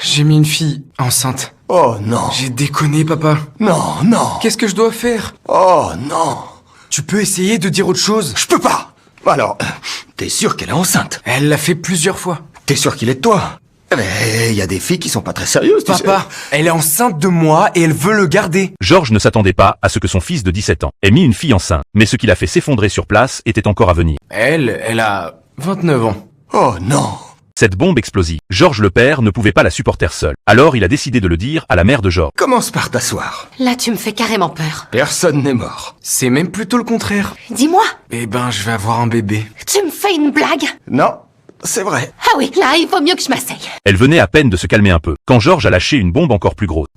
J'ai mis une fille enceinte. Oh non. J'ai déconné, papa. Non, non. Qu'est-ce que je dois faire? Oh non. Tu peux essayer de dire autre chose? Je peux pas. Alors, t'es sûr qu'elle est enceinte? Elle l'a fait plusieurs fois. T'es sûr qu'il est de toi? Mais il y a des filles qui sont pas très sérieuses, tu sais. Papa, elle est enceinte de moi et elle veut le garder. Georges ne s'attendait pas à ce que son fils de 17 ans ait mis une fille enceinte, mais ce qui l'a fait s'effondrer sur place était encore à venir. Elle a 29 ans. Oh non. Cette bombe explosive, Georges le père ne pouvait pas la supporter seul. Alors il a décidé de le dire à la mère de Georges. Commence par t'asseoir. Là, tu me fais carrément peur. Personne n'est mort. C'est même plutôt le contraire. Dis-moi, Eh ben, je vais avoir un bébé. tu me fais une blague? Non, c'est vrai. Ah oui, là, il vaut mieux que je m'asseye. Elle venait à peine de se calmer un peu, quand Georges a lâché une bombe encore plus grosse.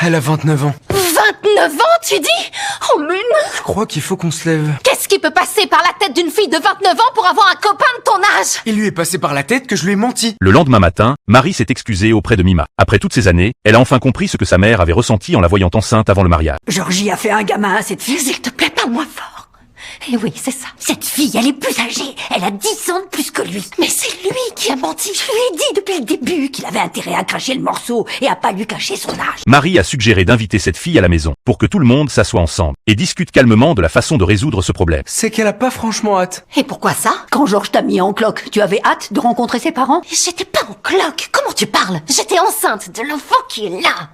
Elle a 29 ans. 29 ans, tu dis? Oh, mais non! Je crois qu'il faut qu'on se lève. Qu'est-ce qui peut passer par la tête d'une fille de 29 ans pour avoir un copain de ton âge? Il lui est passé par la tête que je lui ai menti. Le lendemain matin, Marie s'est excusée auprès de Mima. Après toutes ces années, elle a enfin compris ce que sa mère avait ressenti en la voyant enceinte avant le mariage. Georgie a fait un gamin à cette fille. S'il te plaît, parle-moi fort. Eh oui, c'est ça. Cette fille, elle est plus âgée. Elle a 10 ans de plus que lui. Mais c'est lui qui a menti. Je lui ai dit depuis le début qu'il avait intérêt à cracher le morceau et à pas lui cacher son âge. Marie a suggéré d'inviter cette fille à la maison, pour que tout le monde s'assoie ensemble, et discute calmement de la façon de résoudre ce problème. C'est qu'elle a pas franchement hâte. Et pourquoi ça? Quand Georges t'a mis en cloque, tu avais hâte de rencontrer ses parents? J'étais pas en cloque. Comment tu parles? J'étais enceinte de l'enfant qui est là.